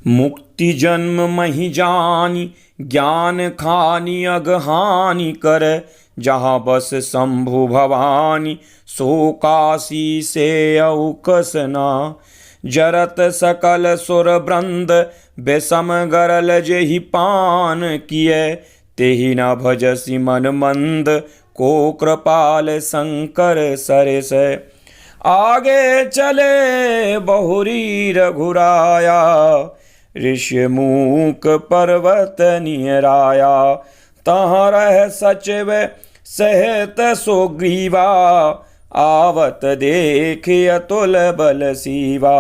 मुक्ति जन्म महि जानी, ज्ञान खानी अगहानि कर। जहाँ बस शंभु भवानी, सो काशी से औकसना। जरत सकल सुर वृंद, बेसम गरल जेहि पान किए। तेहि न भजसि मन मंद, को कृपाल शंकर सरेस। आगे चले बहुरी रघुराया, ऋषिमूक पर्वत नियराया। तहाँ रह सचिव सहित सुग्रीवा, आवत देख अतुल बल सीवा।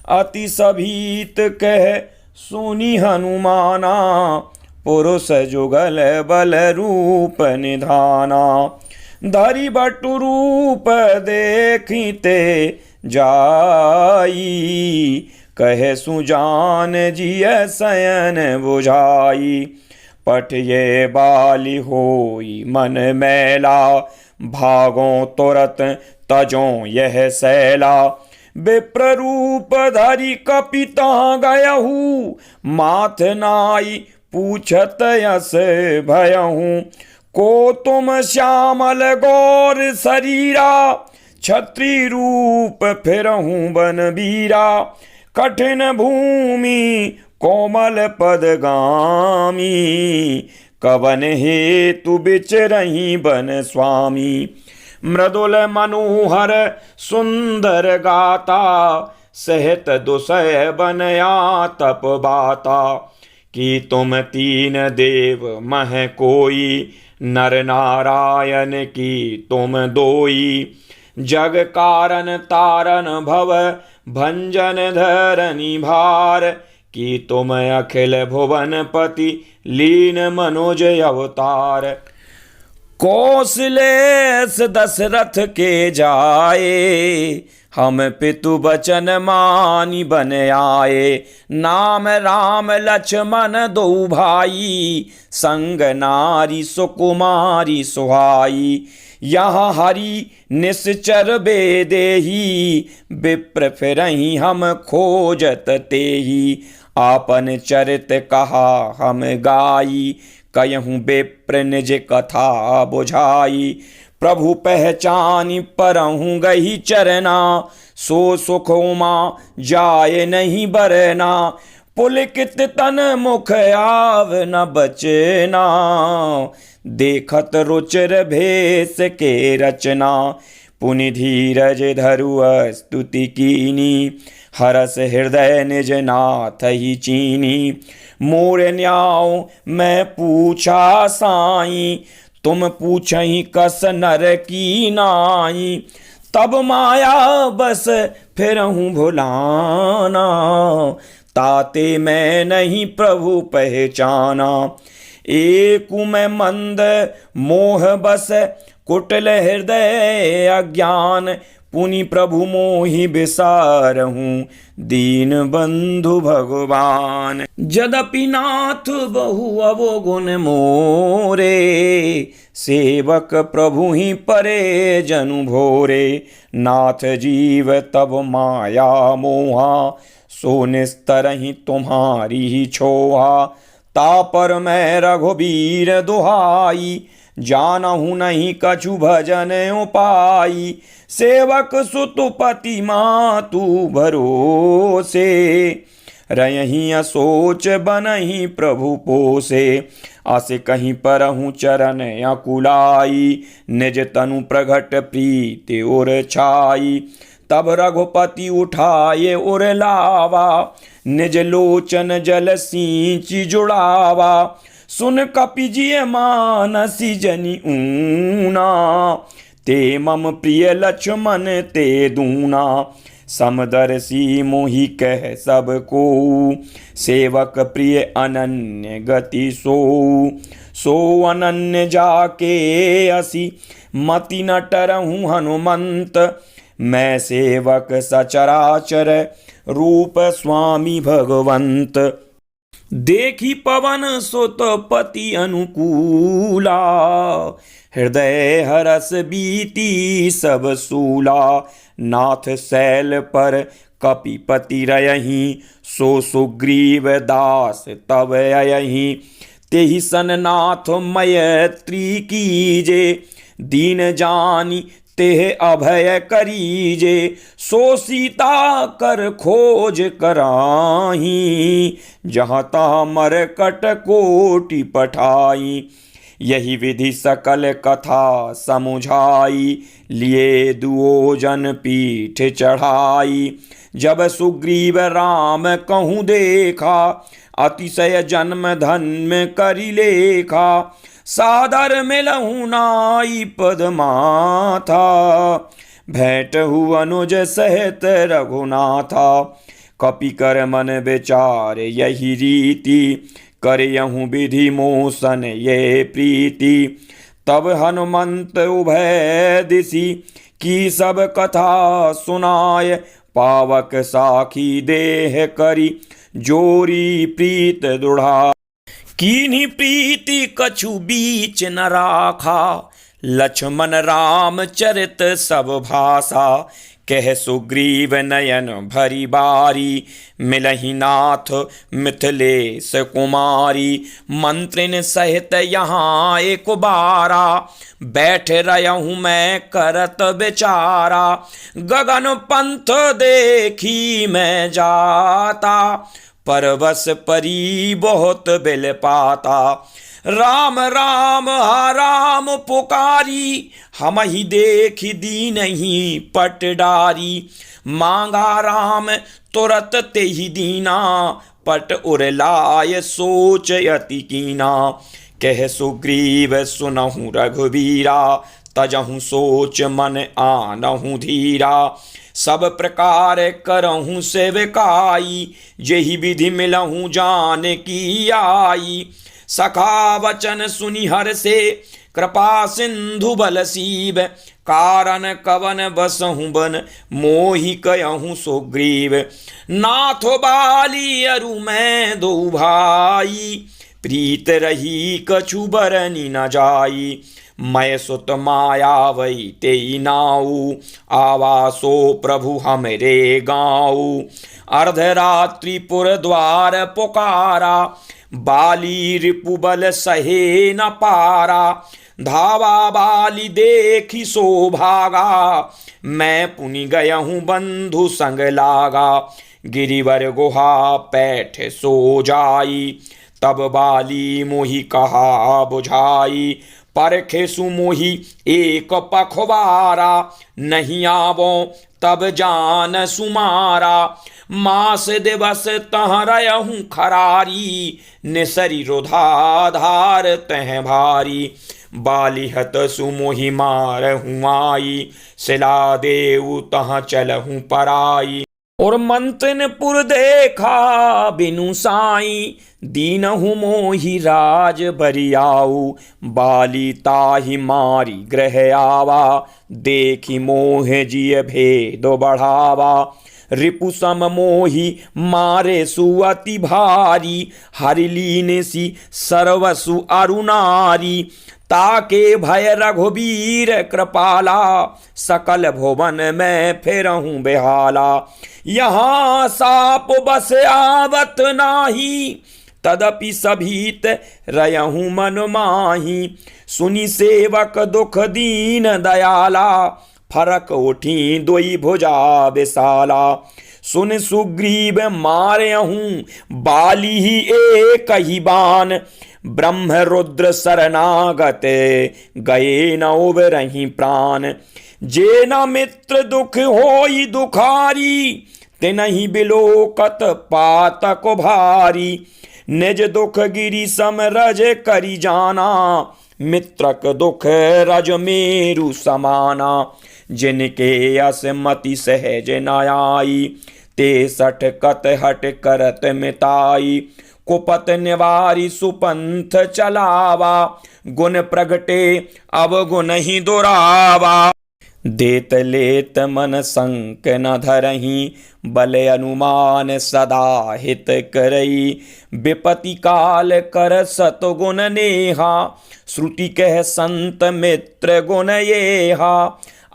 अति सभीत कह सुनि हनुमाना, पुरुष जुगल बल रूप निधाना। धरि बटु रूप देखिते जाई, कहे सुजान जिय शयन बुझाई। पट ये बाली होई मन मैला, भागों तुरत तजों यह सैला। विप्र रूप धरि कपिता गयहूँ, माथ नाई पूछत यस भयहूँ। को तुम श्यामल गौर शरीरा, क्षत्रि रूप फिरहूँ बन बीरा। कठिन भूमि कोमल पदगामी, कवन हेतु बिचरहि बन स्वामी। मृदुल मनोहर सुंदर गाता, सहित दुसह बनया तप बाता। कि तुम तीन देव मह कोई, नर नारायण की तुम दोई। जग कारण तारण भव भंजन धरनी भार। कि तुम अखिल भुवन पति, लीन मनोज अवतार। कौशलेश दशरथ के जाए, हम पितु बचन मानि बन आए। नाम राम लक्ष्मण दो भाई, संग नारी सुकुमारी सुहाई। यहाँ हरि निश्चर बेदेही, विप्र फिरहि हम खोजत तेही। आपन चरित कहा हम गाई, कयहूँ विप्र निज कथा बुझाई। प्रभु पहचानी परहूँ गही चरना, सो सुख उमा जाए नहीं बरना। पुलकित तन मुख आव न बचना, देखत रुचिर भेष के रचना। पुनि धीरज धरु स्तुति कीनी, हरस हृदय निज नाथ ही चीनी। मोर न्याव मैं पूछा साई, तुम पूछहि कस नर की नाई। तब माया बस फिरहूँ भुलाना, ताते मैं नहीं प्रभु पहचाना। एकु मैं मंद मोह बस, कुटिल हृदय अज्ञान। पुनि प्रभु मोहि बिसारहूँ, दीन बंधु भगवान। यद्यपि नाथ बहु अवगुण मोरे, सेवक प्रभु ही परे जनु भोरे। नाथ जीव तब माया मोहा, सो निस्तरहि तुम्हारी ही छोहा। तापर मैं रघुबीर दुहाई, जानहु नहीं कछु भजन उपाई। सेवक सुतपति मातु भरोसे, रयहि असोच बनहि प्रभु पोसे। अस कहीं परहूँ चरण अकुलाई, निज तनु प्रगट प्रीति उर छाई। तब रघुपति उठाए उर लावा, निज लोचन जल सींचि जुड़ावा। सुन कपिजिय मानसी जनि ऊना, ते मम प्रिय लक्ष्मण ते दूना। समदर्शी मोहि कह सब को, सेवक प्रिय अनन्य गति सो। सो अनन्य जाके असी, मति न टरहूँ हनुमंत। मैं सेवक सचराचर, रूप स्वामी भगवंत। देखी पवन सुत पति अनुकूला, हृदय हरस बीती सब सूला। नाथ शैल पर कपिपति रयहीं सो सुग्रीव दास तब अयहीं। तेहि सन नाथ मैत्री कीजे दीन जानी तेह अभय करीजे। सो सीता कर खोज कराही जहाँ तहाँ मरकट कोटि पठाई। यही विधि सकल कथा समुझाई लिए दुओजन पीठ चढ़ाई। जब सुग्रीव राम कहूँ देखा अतिशय जन्म धन्य करि लेखा। सादर मिलहु नाई पद माथा भेंटहु अनुज सहित रघुनाथा। कपि कर मन विचार यही रीति करयहु विधि मोसन ये प्रीति। तब हनुमंत उभय दिशि की सब कथा सुनाय। पावक साखी देह करी जोरी प्रीत दृढ़ा। कीन्ही प्रीति कछु बीच न राखा लक्ष्मण राम चरित सब भाषा। कह सुग्रीव नयन भरी बारी मिलहि नाथ मिथिलेश कुमारी। मंत्रिन सहित यहाँ एक बारा बैठ रहूँ मैं करत बेचारा। गगन पंथ देखी मैं जाता परवश परी बहुत बिल पाता। राम राम हा राम पुकारी हम ही देख दी नहीं पट डारी। मांगा राम तुरत ते ही दीना पट उरलाय सोच अति कीना। कह सुग्रीव सुनहु रघुबीरा तजहु सोच मन आनहु धीरा। सब प्रकार करहु सेवकाई जेहि विधि मिलहु जान की आई। सखा वचन सुनि हर से कृपा सिंधु बल सीब। कारण कवन बसहु बन मोहि कयहु सुग्रीव। नाथो बाली अरु मैं दो भाई प्रीत रही कछु बरनी न जाई। मैं सुत मायावई तेई नाऊ आवासो प्रभु हमरे गाँव। अर्धरात्रि पुर द्वार पुकारा बाली रिपु बल सहे न पारा। धावा बाली देखी सो भागा मैं पुनि गयहूँ बंधु संग लागा। गिरिवर गुहा पैठ सो जाई तब बाली मोहि कहा बुझाई। परखे सुमोहि एक पखवारा नहीं आवो तब जान सुमारा। मास दिवस तह रहूँ खरारी निसरी रुधाधार तह भारी। बालिहत सुमोहि मारहूँ आई सिला देऊ तह चलहूँ पराई। और मंत्रनपुर देखा बिनु साई दीनहु मोहि राज बरियाऊ। बाली ताहि मारी ग्रह आवा देखी मोह जिय भेद बढ़ावा। रिपु सम मोहि मारे सुअति भारी हरिलीन सी सर्वसु अरुणारी। ताके भय रघुबीर कृपाला सकल भुवन में फिरहूँ बेहाला। यहाँ साप बस आवत नाही तदपि सभीत रहूँ मन माही। सुनि सेवक दुख दीन दयाला फरक उठी दोई भुजा विशाला। सुन सुग्रीव मारहूँ बाली ही एक ही बान ब्रह्म रुद्र शरणागत गए न उबरहि प्राण। जे न मित्र दुख होई दुखारी तिनहि बिलोकत पातक भारी। निज दुख गिरि सम रज करि जाना मित्रक दुख रज मेरु समाना। जिनके असमति सहज न आई ते सठ कत हट करत मिताई। कुपत निवारी सुपंथ चलावा गुण प्रगटे अवगुण ही दुरावा। देत लेत मन संक न धरही बल अनुमान सदा हित करई। विपति काल कर सतगुण नेहा श्रुति कह संत मित्र गुण येहा।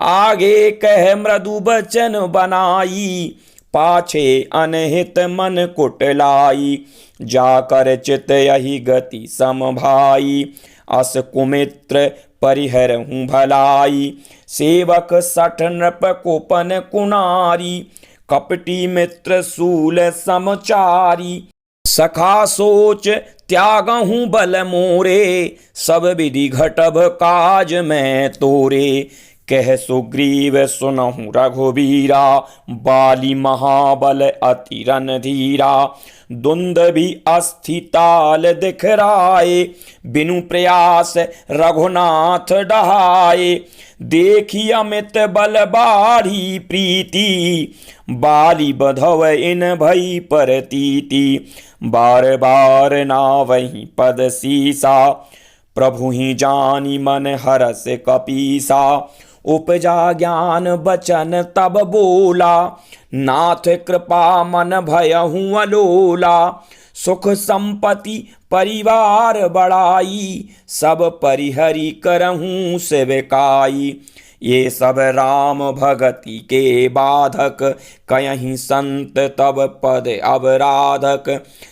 आगे कह मृदु बचन बनाई पाछे अनहित मन कुटलाई, जाकर चित यही गति समभाई, अस कुमित्र परिहरहूँ भलाई, सेवक सठ नृप कोपन कुनारी, कपटी मित्र सूल समचारी, सखा सोच त्यागहूँ बल मोरे, सब विधि घटब काज मैं तोरे, कह सुग्रीव सुनहु रघुबीरा, बाली महाबल अति रणधीरा, दुंदभि अस्थि ताल दिखराए, बिनु प्रयास रघुनाथ डहाए, देखी अमित बल बाढ़ी प्रीति, बाली बधव इन भई परतीति, बार बार नावहि पद सीसा, प्रभु ही जानी मन हरस कपीसा, उपजा ज्ञान बचन तब बोला, नाथ कृपा मन भयहूँ अलोला, सुख संपत्ति परिवार बढ़ाई, सब परिहरि करहूँ सेवकाई, ये सब राम भगति के बाधक, कयहि संत तब पद अवराधक,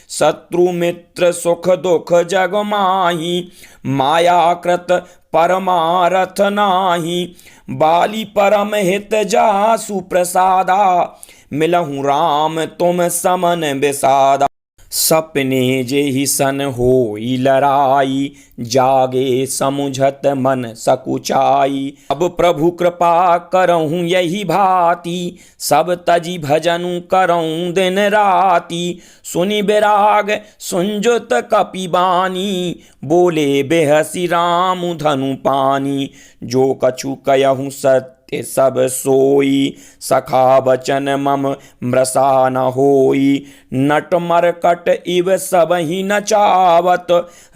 शत्रु मित्र सुख दुख जग माही, माया कृत परमारथ नाही, बाली परम हित जासु प्रसादा, मिलहु राम तुम समन बिसादा, सपने जेहि सन होई लड़ाई, जागे समुझत मन सकुचाई, अब प्रभु कृपा करहूँ यही भांति, सब तजी भजनु करऊँ दिन राति, सुनि बिराग सुंजुत कपिबानी, बोले बेहसी राम धनु पानी, जो कछु कयहूँ सत्य सब सोई, सखा बचन मम मृषा न होई, नट मरकट इव सब ही नचावत,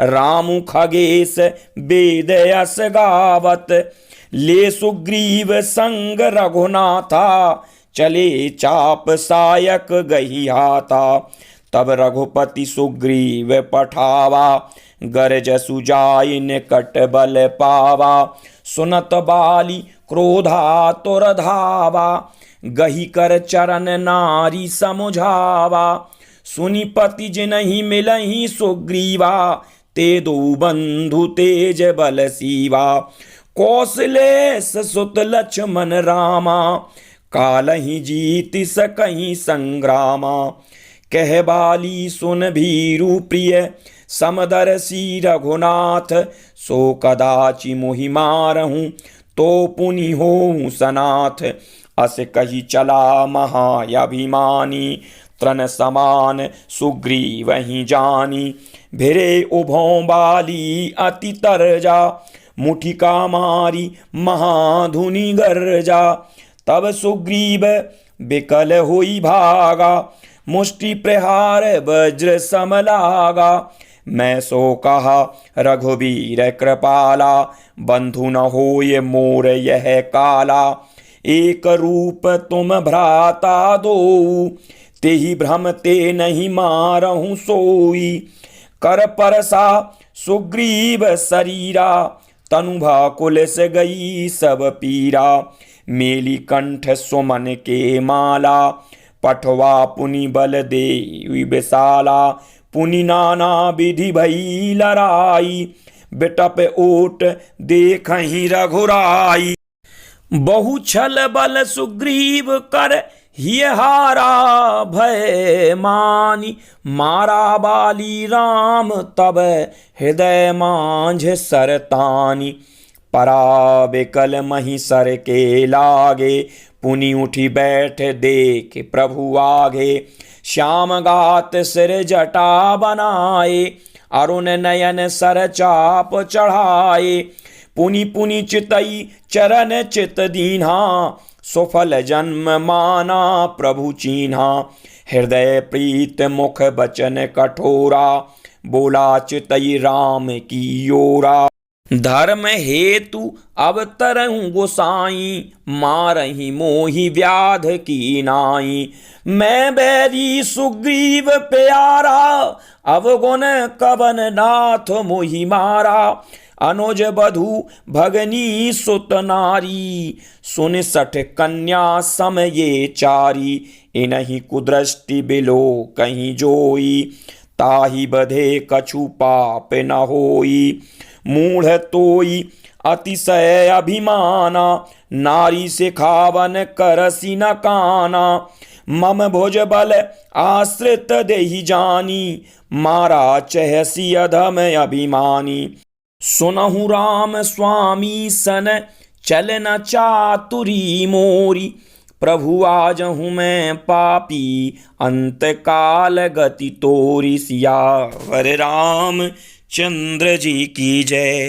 रामु खगेश वेद यस गावत, ले सुग्रीव संग रघुनाथा, चले चाप सायक गही हाथा, तब रघुपति सुग्रीव पठावा, गरज सुजाई निकट बल पावा, सुनत बाली क्रोधा तुर धावा, गही कर चरण नारी समुझावा, सुनि पति जिनहि मिलहि सुग्रीवा, ते दो बंधु तेज बल सीवा, कौशलेश सुत लक्ष्मण रामा, कालहि जीति सकहि संग्रामा, कह बाली सुन भीरु प्रिय, समदर्शी रघुनाथ, सो कदाचि मोहि मारहूँ, तो पुनि होऊँ सनाथ, अस कही चला महाअभिमानी, तृण समान सुग्रीव ही जानी, भिरे उभों बाली अति तरजा, मुठिका मारी महाधुनि गर्जा, तब सुग्रीव बिकल हुई भागा, मुष्टि प्रहार वज्र समलागा, मैं सो कहा रघुबीर कृपाला, बंधु न होय मोर यह काला, एक रूप तुम भ्राता दो, तेहि भ्रम ते नहीं मारहूँ सोई, कर परसा सुग्रीव शरीरा, तनु भाकुल से गई सब पीरा, मेली कंठ सुमन के माला, पठवा पुनि बल दे विशाला, पुनि नाना विधि भई लड़ाई, बिटप ओट देखहि रघुराई, बहु छल बल सुग्रीव कर हिय हारा, भय मानी मारा बाली राम, तब हृदय मांझ सरतानी, परा बिकल मही सर के लागे, पुनि उठी बैठ देख प्रभु आगे, श्याम गात सिर जटा बनाए, अरुण नयन सर चाप चढ़ाए, पुनि पुनि चितई चरण चित दीन्हा, सुफल जन्म माना प्रभु चीन्हा, हृदय प्रीत मुख बचन कठोरा, बोला चितई राम की ओरा, धर्म हेतु अवतरहूँ गोसाई, मारही मोहि व्याध की नाई, मैं बैरी सुग्रीव प्यारा, अवगुण कवन नाथ मोहि मारा, अनुज बधु भगनी सुत नारी, सुन 60 कन्या सम ये चारी। इनहि कुदृष्टि बिलो कहीं जोई, ताहि बधे कछु पाप न होई। मूढ़ तोई अतिशय अभिमाना, नारी सिखावन करसी न काना। मम भुज बल आश्रित देहि जानी, मारा चहसी अधम अभिमानी। सुनहु राम स्वामी सन चलन चातुरी मोरी, प्रभु आजहु मैं पापी अंत काल गति तोरी। सियावर राम चंद्र जी की जय।